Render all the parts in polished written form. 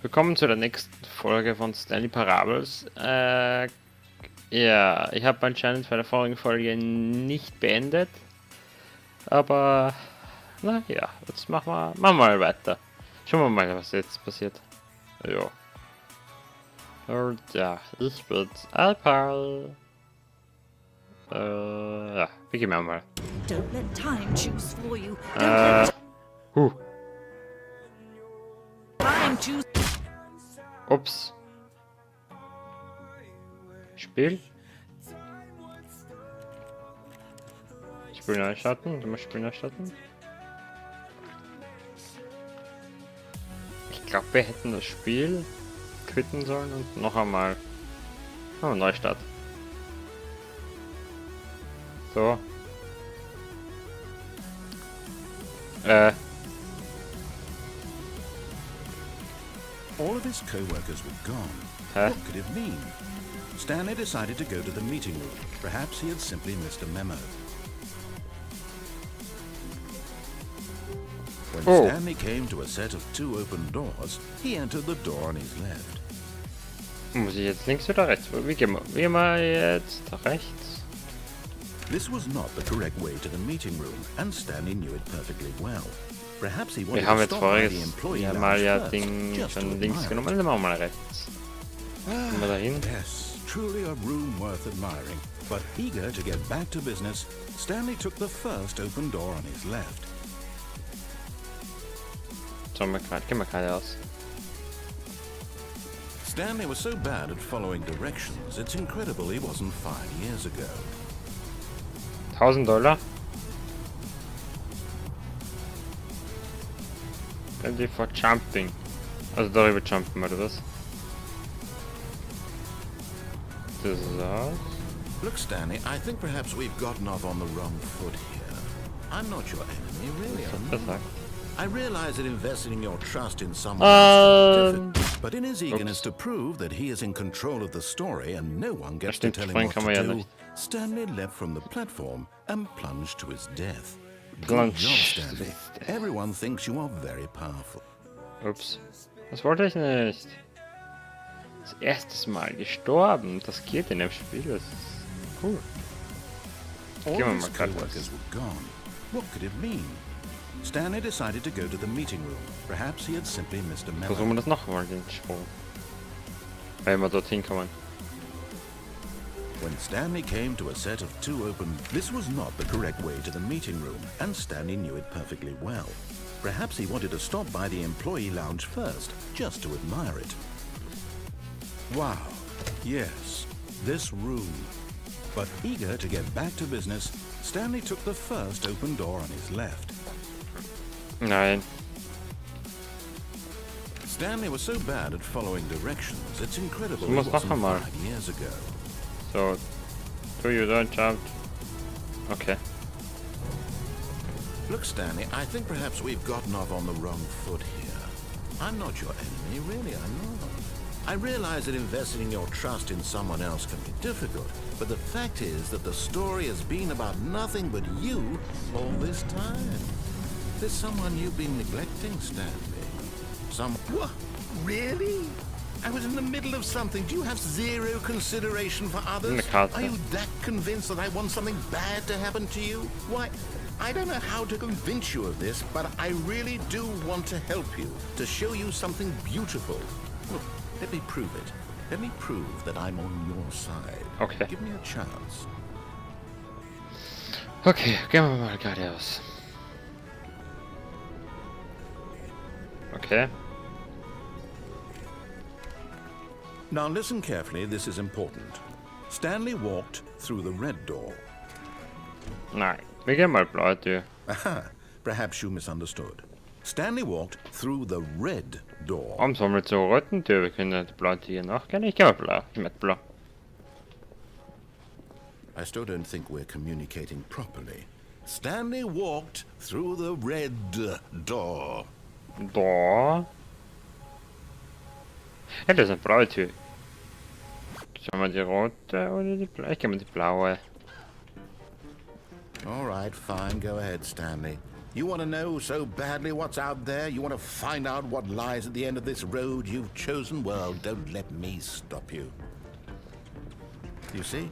Willkommen zu der nächsten Folge von Stanley Parables. Ja, ich habe anscheinend bei der vorigen Folge nicht beendet. Aber, naja, jetzt machen wir mal weiter. Schauen wir mal, was jetzt passiert. Ja. Und ja, ich bin's, aber. Ja, beginnen wir mal. Don't let time choose for you. Don't let time choose. Ups. Spiel. Spiel neu starten. Du musst Spiel neu starten. Ich glaube, wir hätten das Spiel quitten sollen und noch einmal Neustart. So. All of his co-workers were gone. What could it mean? Stanley decided to go to the meeting room. Perhaps he had simply missed a memo. When Stanley came to a set of 2 open doors, he entered the door on his left. Muss ich jetzt links oder rechts? Wie gehen wir? Wie mal jetzt rechts? This was not the correct way to the meeting room, and Stanley knew it perfectly well. Perhaps he wanted Wir haben to jetzt stop by the Voriges employee ja mal lounge first, Ding just to schon links admire genommen, it. dann machen wir mal rechts. Gehen wir dahin. Yes, truly a room worth admiring. But eager to get back to business, Stanley took the first open door on his left. So, gehen wir geradeaus. Stanley was so bad at following directions, it's incredible he wasn't 5 years ago. $1000. Ready for jumping. Also darüber jumpen, oder was? Das ist aus. Look, Stanley, I think perhaps we've gotten off on the wrong foot here. I'm not your enemy, really. I'm not. I realize that investing your trust in someone else can be difficult, but in his eagerness to prove that he is in control of the story and no one gets to tell him what to do, Stanley leapt from the platform and plunged to his death. Good job, Stanley. Everyone thinks you are very powerful. Ups. Das wollte ich nicht. Das erste Mal gestorben. Das geht in dem Spiel. Das ist cool. All Gehen wir his mal gerade co-workers were gone. What could it mean? Stanley decided to go to the meeting room. Perhaps he had simply missed a memo. Versuchen wir das nochmal, den Sprung. Wenn wir dorthin kommen. When Stanley came to a set of 2 open, this was not the correct way to the meeting room, and Stanley knew it perfectly well. Perhaps he wanted to stop by the employee lounge first, just to admire it. Wow, yes, this room. But eager to get back to business, Stanley took the first open door on his left. Nein. Stanley was so bad at following directions, it's incredible Du it musst noch wasn't einmal. 5 years ago. So. Do you don't jump. Okay. Look, Stanley, I think perhaps we've gotten off on the wrong foot here. I'm not your enemy, really, I'm not. I realize that investing your trust in someone else can be difficult, but the fact is that the story has been about nothing but you all this time. There's someone you've been neglecting, Stanley. What? Really? I was in the middle of something. Do you have zero consideration for others? Are you that convinced that I want something bad to happen to you? Why, I don't know how to convince you of this, but I really do want to help you, to show you something beautiful. Look, let me prove it. Let me prove that I'm on your side. Okay. Give me a chance. Okay, gehen wir mal geradeaus. Okay. Now listen carefully, this is important. Stanley walked through the red door. Nein, wir gehen mal blaue Tür. Aha, perhaps you misunderstood. Stanley walked through the red door. Warum sollen wir zur roten Tür? Wir können ja die blaue Tür nachgehen. Ich gehe mal blau. Ich mit blau. I still don't think we're communicating properly. Stanley walked through the red door. Da. Ja, das ist eine blaue Tür. Sollen wir die rote oder die blaue? Ich gehe mal die blaue. All right, fine, go ahead, Stanley. You want to know so badly what's out there? You want to find out what lies at the end of this road you've chosen? Well, don't let me stop you. You see?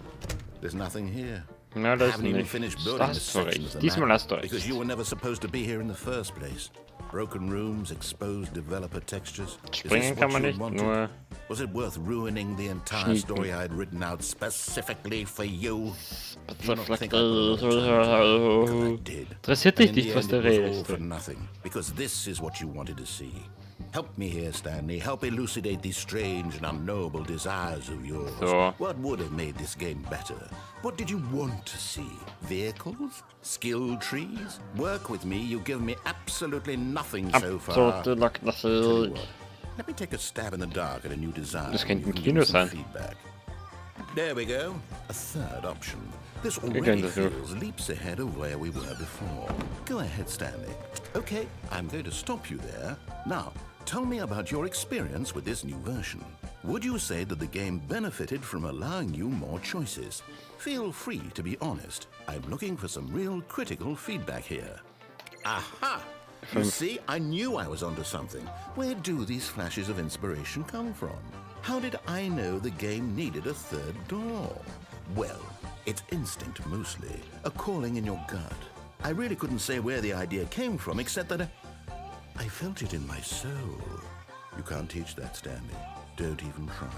There's nothing here. Na, I das haven't even nicht. finished building Das the hast du section of recht. the Diesmal map hast du recht. because you were never supposed to be here in the first place. Broken rooms, exposed developer textures. Is this Springen kann what man you nicht, wanted? nur Was it worth ruining the entire Schnieken. story I had written out specifically for you? Interessiert Interessiert dich nicht, was du redest. for nothing, because this is what you wanted to see. Help me here, Stanley. Help elucidate these strange and unknowable desires of yours. So. What would have made this game better? What did you want to see? Vehicles? Skill trees? Work with me. You've given me absolutely nothing so far. Absolut Tell you what, let me take a stab in the dark at a new design. Das könnte You ein can Kino give me some sein. feedback. There we go. A third option. This könnte already das nur. feels leaps ahead of where we were before. Go ahead, Stanley. Okay, I'm going to stop you there. Now, tell me about your experience with this new version. Would you say that the game benefited from allowing you more choices? Feel free to be honest. I'm looking for some real critical feedback here. Aha! You see, I knew I was onto something. Where do these flashes of inspiration come from? How did I know the game needed a third door? Well, it's instinct mostly, a calling in your gut. I really couldn't say where the idea came from, except that I felt it in my soul. You can't teach that, Stanley. Don't even try.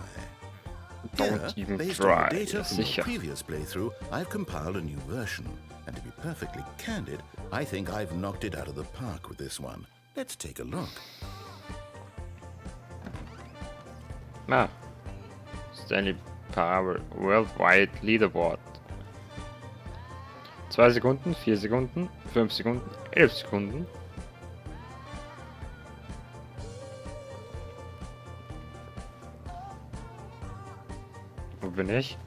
Don't even based try, on the data from the sicher. previous playthrough, I've compiled a new version. And to be perfectly candid, I think I've knocked it out of the park with this one. Let's take a look. Na, Stanley Parable Worldwide Leaderboard. 2 Sekunden, 4 Sekunden, 5 Sekunden, 11 Sekunden. Wo bin ich?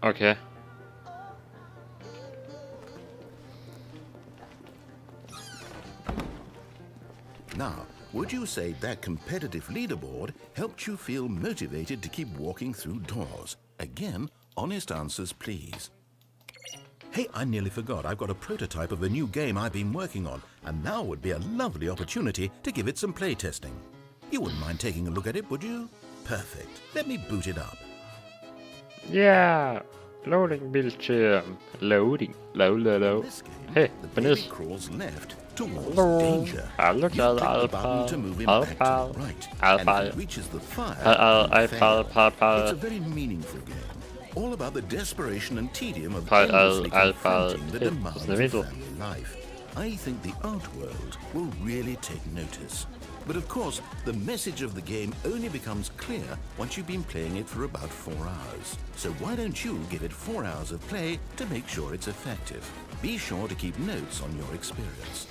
Okay. Now, would you say that competitive leaderboard helped you feel motivated to keep walking through doors? Again, honest answers, please. Hey, I nearly forgot. I've got a prototype of a new game I've been working on, and now would be a lovely opportunity to give it some playtesting. You wouldn't mind taking a look at it, would you? Perfect. Let me boot it up. Yeah. Loading Bildschirm. Loading. Low. This game, Hey, the bin baby ich. crawls left towards Hallo. danger. Hallo, You click the Alpha. button to move him back to Alpha. the right, Alpha. and if he reaches the fire, Alpha. he fails. Alpha. It's a very meaningful game, all about the desperation and tedium of Alpha. endlessly Alpha. confronting the Hey, demands was in der of Mitte. family life. I think the art world will really take notice. But of course, the message of the game only becomes clear once you've been playing it for about 4 hours. So why don't you give it 4 hours of play to make sure it's effective? Be sure to keep notes on your experience.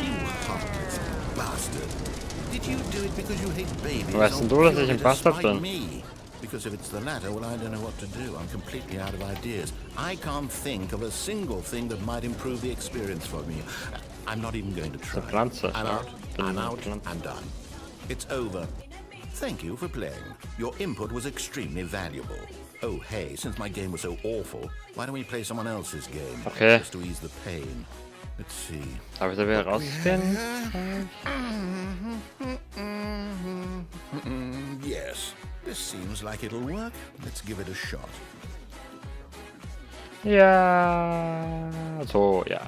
You heartless bastard. Did you do it because you hate babies? Weißt or du, dass ich purely ein to Bastard spite bin? me? Because if it's the latter, well, I don't know what to do. I'm completely out of ideas. I can't think of a single thing that might improve the experience for me. I'm not even going to try. Pflanze. I'm out. Bin I'm eine out. Pflanze. I'm done. It's over. Thank you for playing. Your input was extremely valuable. Oh, hey, since my game was so awful, why don't we play someone else's game? Okay. Just to ease the pain. Let's see. Darf ich da wieder rausgehen? Yes, this seems like it'll work. Let's give it a shot. Ja. So, ja.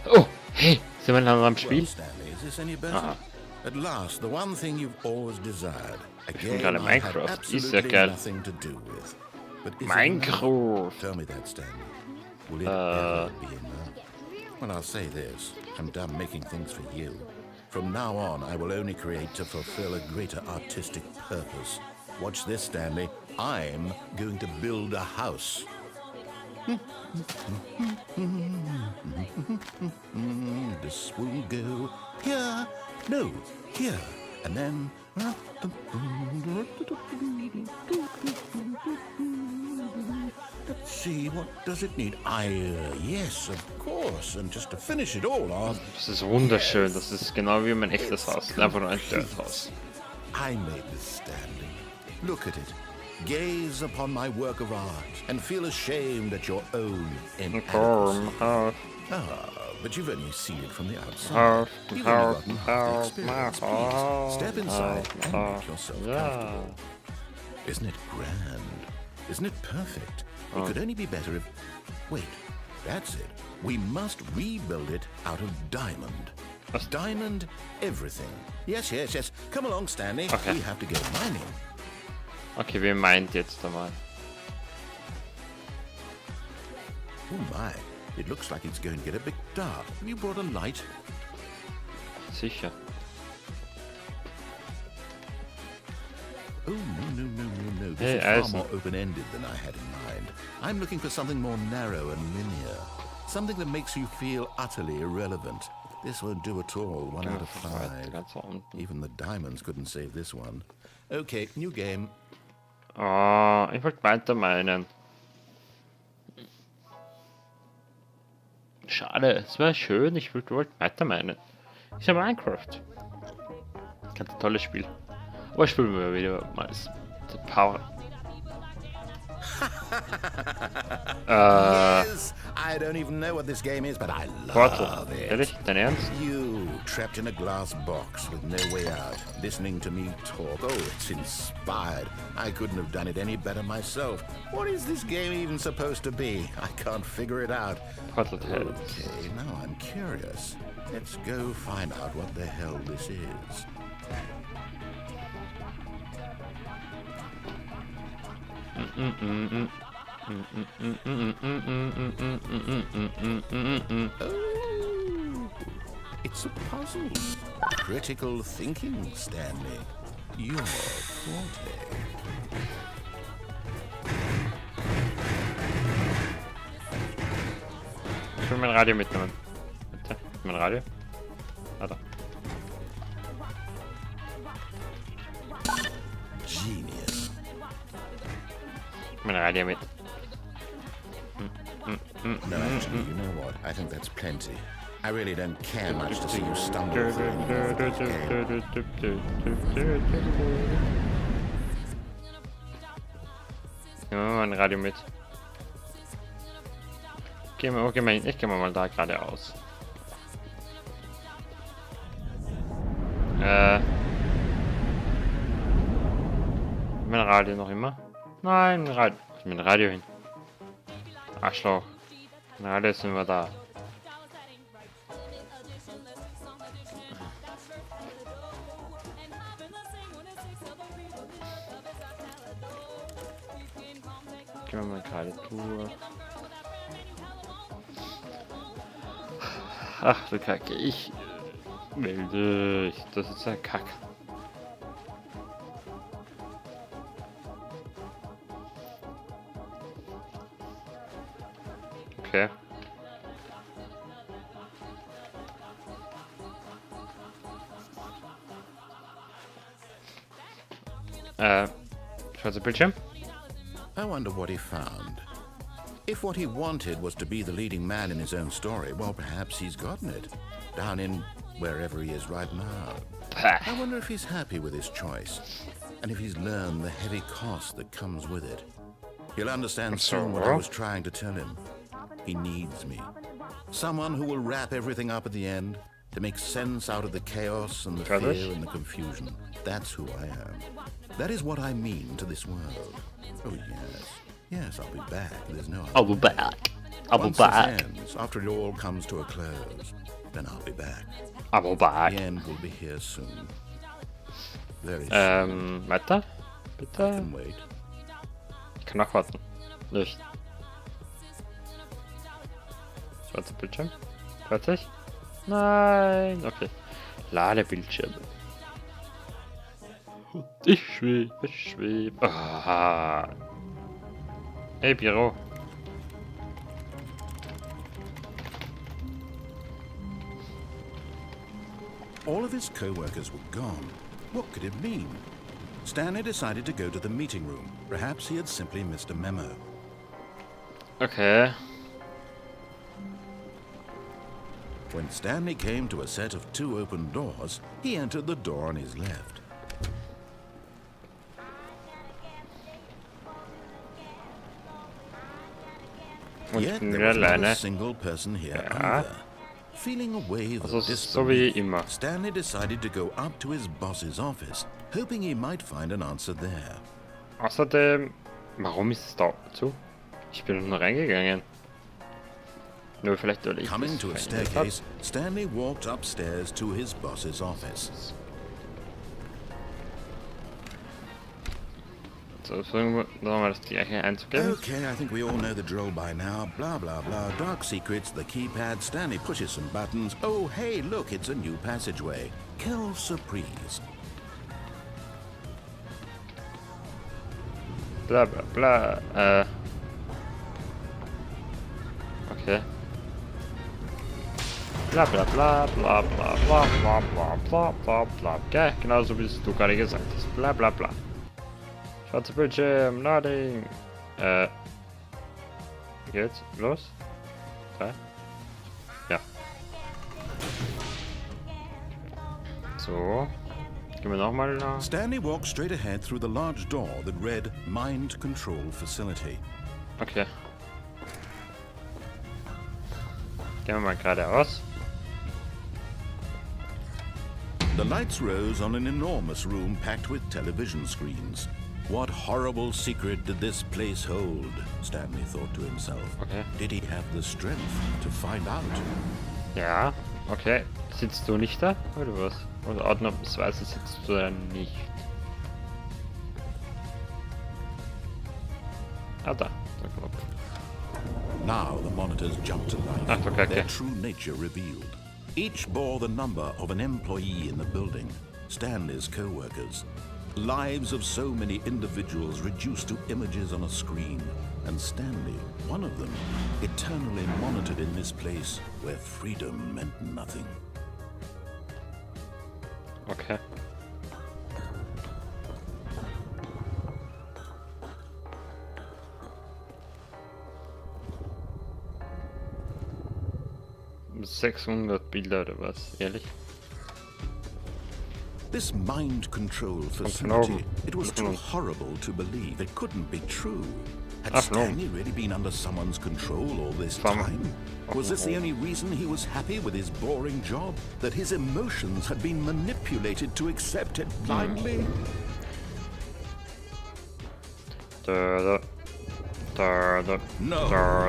Oh, hey, sind wir noch am Well, Spiel? Stanley, is this any better? Ah. At last, the one thing you've always desired. A bin game gerade I had Minecraft. Ist ja absolutely geil. nothing to do with. But is it Minecraft. enough? Tell me that, Stanley. Will it ever be enough? Well, I'll say this. I'm done making things for you. From now on, I will only create to fulfill a greater artistic purpose. Watch this, Stanley. I'm going to build a house. This will go here, no, here, and then. Let's see, what does it need? Yes, of course. And just to finish it all off... Das ist wunderschön. Das ist genau wie mein echtes Haus. Einfach nur ein Dirthaus. I made this, Stanley. Look at it. Gaze upon my work of art and feel ashamed at your own inadequacy. But you've only seen it from the outside. You've only gotten half the experience. Please, step inside and make yourself comfortable. Isn't it grand? Isn't it perfect? It could only be better if... Wait, that's it. We must rebuild it out of diamond. Diamond everything. Yes. Come along, Stanley. Okay. We have to go mining. Okay, wer meint jetzt einmal? Oh my, it looks like it's going to get a bit dark. Have you brought a light? Sicher. Oh, no. This Hey, is far Eisen. more open-ended than I had in mind. I'm looking for something more narrow and linear. Something that makes you feel utterly irrelevant. This won't do at all. 1 out of 5. Ganz da unten. Even the diamonds couldn't save this one. Okay, new game. Oh, ich wollte weiter meinen. Schade, es wäre schön, ich wollte weiter meinen. Ist ja Minecraft. Ganz ein tolles Spiel. Aber spielen wir wieder mal das Power. Yes, I don't even know what this game is, but I Portal. love it. Ehrlich? Dein Ernst? You, trapped in a glass box with no way out, listening to me talk. Oh, it's inspired. I couldn't have done it any better myself. What is this game even supposed to be? I can't figure it out. Portal Tales. Okay, now I'm curious. Let's go find out what the hell this is. Oh, it's a puzzle. Critical thinking, Stanley. Your forte. Ich will mein Radio mitnehmen. Bitte. Mein Radio? Ah, da. Genius. Mein Radio mit. No, actually, you know what? I think that's plenty. I really don't care much to see you stumble through any more of this game. Nehmen wir mal ein Radio mit. Ich geh mal da geradeaus. Mein Radio noch immer? Nein, mein Radio hin. Arschloch. Mein Radio ist immer da. Gehen wir mal gerade Tour. Ach du Kacke, ich will das ist ja Kack. Okay. Schwarzer Bildschirm. I wonder what he found. If what he wanted was to be the leading man in his own story, well, perhaps he's gotten it. Down in wherever he is right now. I wonder if he's happy with his choice. And if he's learned the heavy cost that comes with it. He'll understand soon what I was trying to tell him. He needs me. Someone who will wrap everything up at the end, to make sense out of the chaos and the fear and the confusion. That's who I am. That is what I mean to this world. Oh, yes. Yes, I'll be back. There's no... I'll be back. I'll be Once back. this ends, after it all comes to a close, then I'll be back. I'll be back. The end will be here soon. Very soon. Weiter? I Bitte? can wait. Ich kann noch warten. Nicht. Schwarzer Bildschirm? Fertig? Nein, okay. Ladebildschirm. Ich schwebe. Ah. Hey, Büro. All of his co-workers were gone. What could it mean? Stanley decided to go to the meeting room. Perhaps he had simply missed a memo. Okay. When Stanley came to a set of 2 open doors, he entered the door on his left. Und ich Yet bin there wieder was not a alleine. single person here Ja. either. Feeling a wave Also of so wie disbelief, immer. Stanley decided to go up to his boss's office, hoping he might find an answer there. Außerdem, warum ist es da zu? Ich bin nur reingegangen. Nur vielleicht, weil ich Coming das to a verhindert hab. staircase, Stanley walked upstairs to his boss's office. So, versuchen wir nochmal das gleiche einzugeben. Okay, I think we all know the drill by now. Blah, blah, blah. Dark secrets, the keypad. Stanley pushes some buttons. Oh, hey, look, it's a new passageway. Quelle surprise. Bla bla bla. Okay. Bla bla bla bla bla bla bla bla bla bla bla. Okay, genauso wie es du gerade gesagt hast. Bla bla bla. Schwarzer Bildschirm, Loading. Wie geht's? Los? 3? Ja. So. Gehen wir nochmal nach. Stanley walked straight ahead through the large door that read Mind Control Facility. Okay. Gehen wir mal geradeaus. The lights rose on an enormous room packed with television screens. What horrible secret did this place hold? Stanley thought to himself. Okay. Did he have the strength to find out? Ja, okay. Sitzt du nicht da? Oder was? Oder ausnahmsweise sitzt du da nicht? Ah, da. Der Knopf. Now the monitors jumped to life, Ah, okay, their okay. true nature revealed. Each bore the number of an employee in the building, Stanley's co-workers. Lives of so many individuals reduced to images on a screen, and Stanley, one of them, eternally monitored in this place where freedom meant nothing. Okay. ...600 Bilder oder was? Ehrlich? This mind control facility, it was too horrible to believe. It couldn't be true. Had Stanley really been under someone's control all this time? Was this the only reason he was happy with his boring job? That his emotions had been manipulated to accept it blindly? No,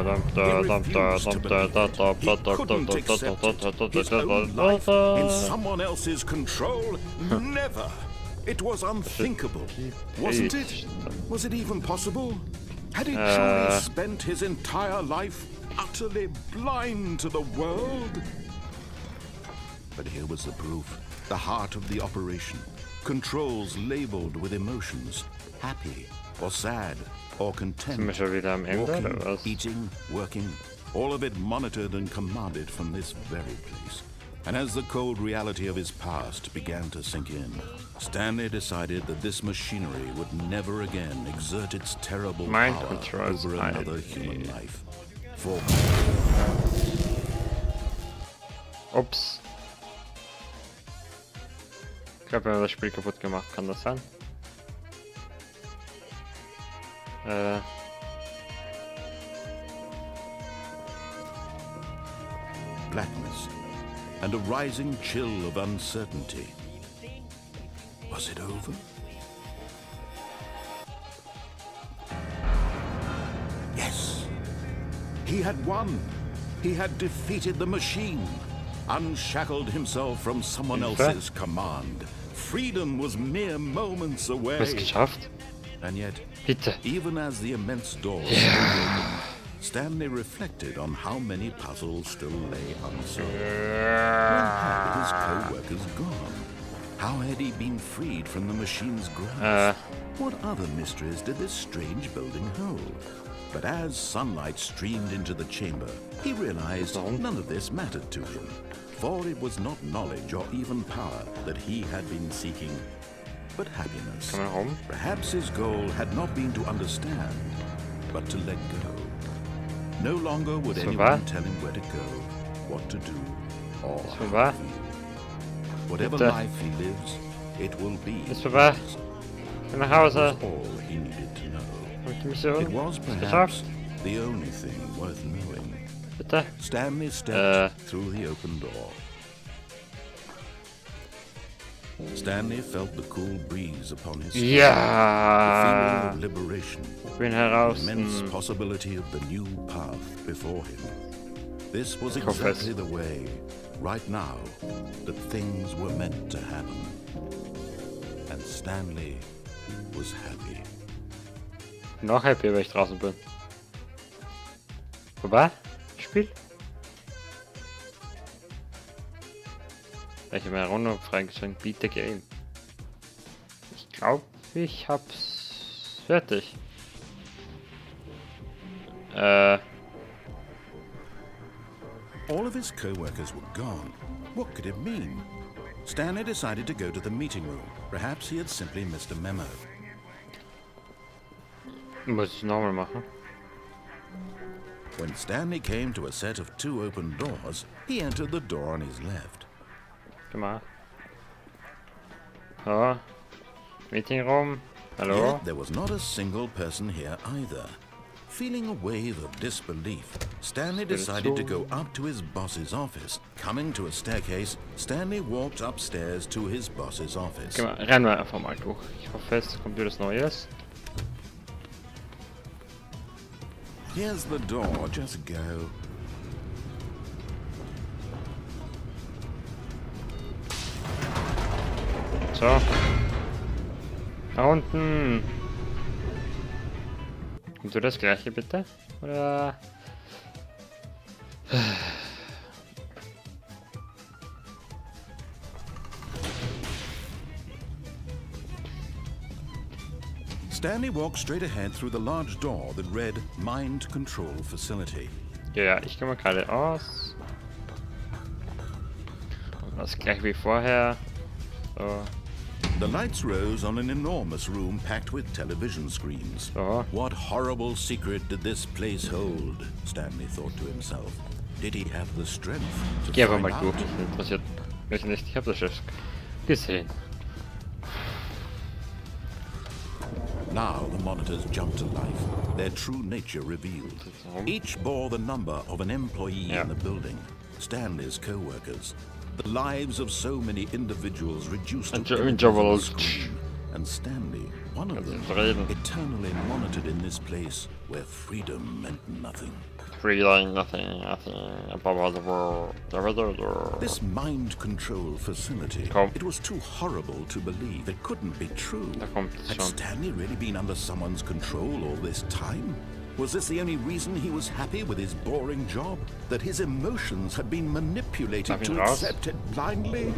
he refused to believe it. He couldn't accept it. His own life in someone else's control? Never. It was unthinkable, wasn't it? Was it even possible? Had he truly spent his entire life utterly blind to the world? But here was the proof. The heart of the operation. Controls labeled with emotions. Happy or sad or content. Sind wir schon wieder am Ende, Walking, oder was? eating, working. All of it monitored and commanded from this very place. And as the cold reality of his past began to sink in, Stanley decided that this machinery would never again exert its terrible Mind power controls over another mind. human life. For Ups. Ich glaube, wir haben das Spiel kaputt gemacht. Kann das sein? blackness and a rising chill of uncertainty. Was it over? Yes. He had won. He had defeated the machine, unshackled himself from someone else's command. Freedom was mere moments away. Was geschafft? And yet, Bitte. even as the immense doors opened, Stanley reflected on how many puzzles still lay unsolved. Where had his co-workers gone? How had he been freed from the machine's grasp? What other mysteries did this strange building hold? But as sunlight streamed into the chamber, he realized none of this mattered to him. For it was not knowledge or even power that he had been seeking, but happiness. Kann man rum? Perhaps his goal had not been to understand, but to let go. No longer would So anyone tell him where to go, what to do, or So how to war. feel. Whatever Bitte. life he lives, it will be Ist vorbei. his. Ich bin nach That was Hause. all he needed to know. Hab ich die Mission It was geschafft? perhaps the only thing worth knowing. Bitte? Stanley stepped through the open door. Stanley felt the cool breeze upon his skin, the feeling Ja! of liberation, Ich bin the heraus. immense possibility of the new path before him. This was hoffe es. exactly the way, right now, that things were meant to happen. And Stanley was happy. Noch happy, weil ich draußen bin. Vorbei? Spiel? Ich habe meine Runde freigeschaltet. Beat the game. Ich glaube, ich hab's fertig. All of his co-workers were gone. What could it mean? Stanley decided to go to the meeting room. Perhaps he had simply missed a memo. Muss ich nochmal machen. When Stanley came to a set of 2 open doors, he entered the door on his left. Gemacht. So. Meeting room. Hallo? Yet there was not a single person here either. Feeling a wave of disbelief, Stanley decided to go up to his boss's office. Coming to a staircase, Stanley walked upstairs to his boss's office. Rennen wir einfach mal durch. Ich hoffe, es kommt wieder was Neues. Here's the door, just go. So. Da unten. Und du das gleiche bitte? Oder? Stanley walked straight ahead through the large door that read Mind Control Facility. Ja, ich gehe mal gerade aus. Und das gleich wie vorher. So. The lights rose on an enormous room packed with television screens. So. What horrible secret did this place hold? Stanley thought to himself. Did he have the strength to Ich gehe einfach find mal durch. out? Das interessiert mich nicht. Ich habe das schon gesehen. Now the monitors jumped to life, their true nature revealed. Each bore the number of an employee in the building, Stanley's co-workers. The lives of so many individuals reduced to images on the screen, and Stanley, one of them, eternally monitored in this place where freedom meant nothing. Freedom, nothing above the world. This mind control facility, Komm. it was too horrible to believe. It couldn't be true. Da kommt es Had schon. Stanley really been under someone's control all this time? Was this the only reason he was happy with his boring job? That his emotions had been manipulated Darf ich to raus? accept it blindly?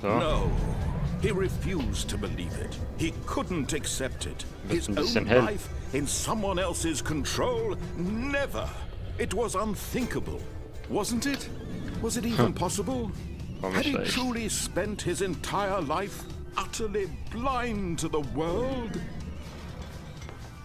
So. No. He refused to believe it. He couldn't accept it. His ein bisschen own hell. life in someone else's control? Never. It was unthinkable. Wasn't it? Was it even possible? Had he schlecht. truly spent his entire life utterly blind to the world?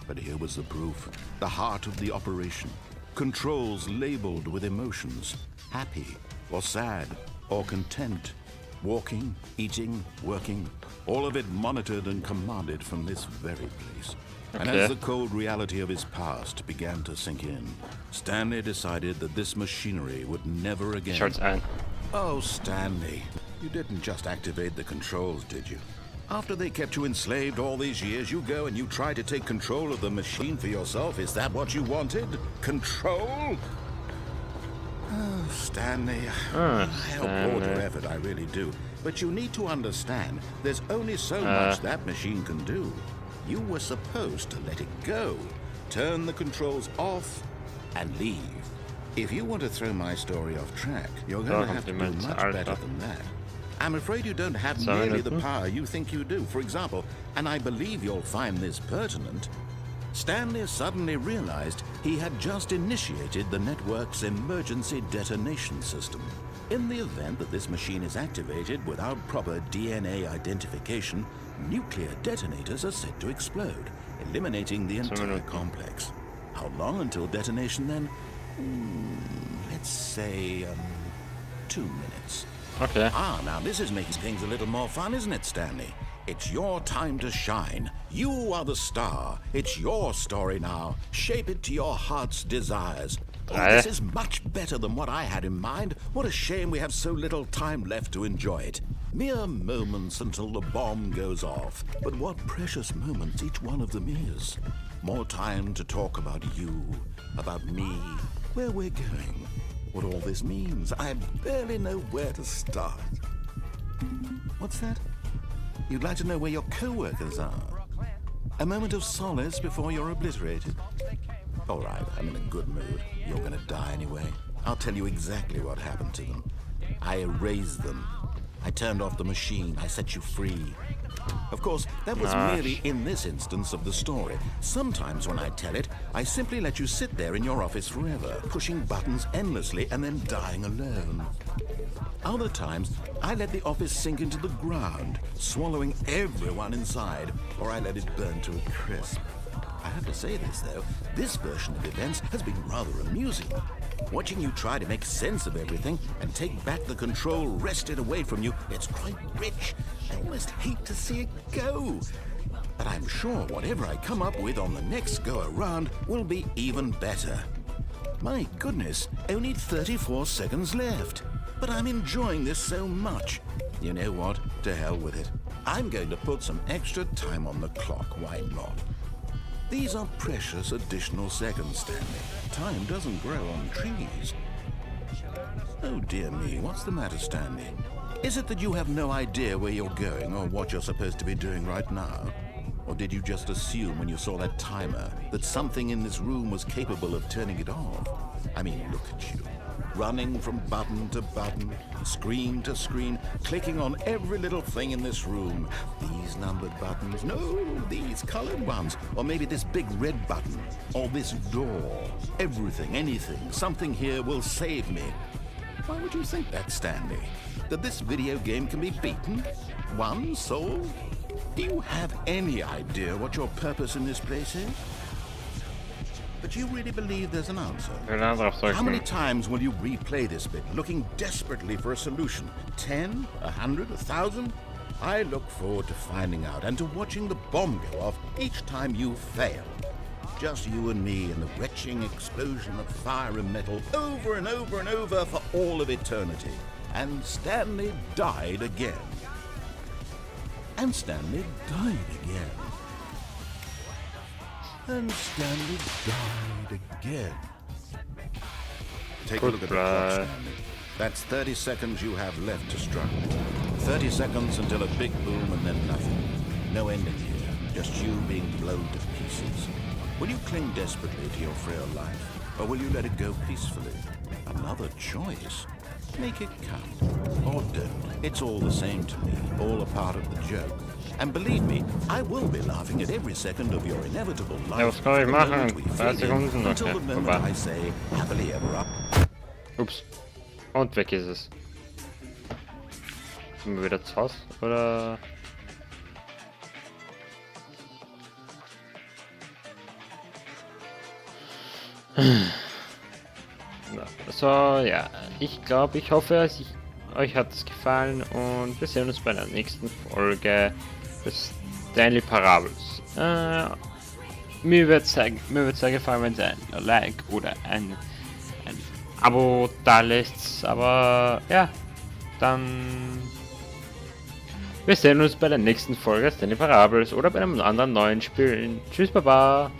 But here was the proof. The heart of the operation. Controls labeled with emotions. Happy or sad or content. Walking, eating, working, all of it monitored and commanded from this very place. And Okay. as the cold reality of his past began to sink in, Stanley decided that this machinery would never again... Schaut's ein. Oh, Stanley, you didn't just activate the controls, did you? After they kept you enslaved all these years, you go and you try to take control of the machine for yourself. Is that what you wanted? Control? Oh, Stanley, I applaud your effort, I really do. But you need to understand, there's only so much that machine can do. You were supposed to let it go, turn the controls off, and leave. If you want to throw my story off track, you're going to have to do much better than that. I'm afraid you don't have nearly the power you think you do. For example, and I believe you'll find this pertinent, Stanley suddenly realized he had just initiated the network's emergency detonation system. In the event that this machine is activated without proper DNA identification, nuclear detonators are set to explode, eliminating the entire complex. How long until detonation then? Let's say, 2 minutes. Okay. Ah, now this is making things a little more fun, isn't it, Stanley? It's your time to shine. You are the star. It's your story now. Shape it to your heart's desires. Oh, this is much better than what I had in mind. What a shame we have so little time left to enjoy it. Mere moments until the bomb goes off. But what precious moments each one of them is. More time to talk about you, about me, where we're going, what all this means. I barely know where to start. What's that? You'd like to know where your co-workers are? A moment of solace before you're obliterated? All right, I'm in a good mood. You're gonna die anyway. I'll tell you exactly what happened to them. I erased them. I turned off the machine. I set you free. Of course, that was merely in this instance of the story. Sometimes when I tell it, I simply let you sit there in your office forever, pushing buttons endlessly and then dying alone. Other times, I let the office sink into the ground, swallowing everyone inside, or I let it burn to a crisp. I have to say this, though, this version of events has been rather amusing. Watching you try to make sense of everything and take back the control wrested away from you, it's quite rich. I almost hate to see it go. But I'm sure whatever I come up with on the next go-around will be even better. My goodness, only 34 seconds left. But I'm enjoying this so much. You know what? To hell with it. I'm going to put some extra time on the clock. Why not? These are precious additional seconds, Stanley. Time doesn't grow on trees. Oh dear me, what's the matter, Stanley? Is it that you have no idea where you're going or what you're supposed to be doing right now? Or did you just assume when you saw that timer that something in this room was capable of turning it off? I mean, look at you. Running from button to button, screen to screen, clicking on every little thing in this room. These numbered buttons, no, these colored ones, or maybe this big red button, or this door. Everything, anything, something here will save me. Why would you think that, Stanley? That this video game can be beaten? Won? Solved? Do you have any idea what your purpose in this place is? But you really believe there's an answer? How many times will you replay this bit, looking desperately for a solution? 10? 100? 1,000? I look forward to finding out and to watching the bomb go off each time you fail. Just you and me and the retching explosion of fire and metal over and over and over for all of eternity. And Stanley died again. And Stanley died again. And Stanley died again. Take a look at the clock, Stanley. That's 30 seconds you have left to struggle. 30 seconds until a big boom and then nothing. No ending here, just you being blown to pieces. Will you cling desperately to your frail life, or will you let it go peacefully? Another choice. Make it count. Or don't. It's all the same to me, all a part of the joke. And believe me, I will be laughing at every second of your inevitable life. Ja, was kann ich machen? 3 Sekunden noch. Until the moment I say, happily ever up. Ups. Und weg ist es. Sind wir wieder zu Hause? Oder? So, ja. Ich glaube, ich hoffe, euch hat es gefallen und wir sehen uns bei der nächsten Folge des Stanley Parables. Mir wird es sehr gefallen, wenn ihr ein Like oder ein Abo da lässt. Aber ja, dann wir sehen uns bei der nächsten Folge Stanley Parables oder bei einem anderen neuen Spiel. Tschüss, Baba!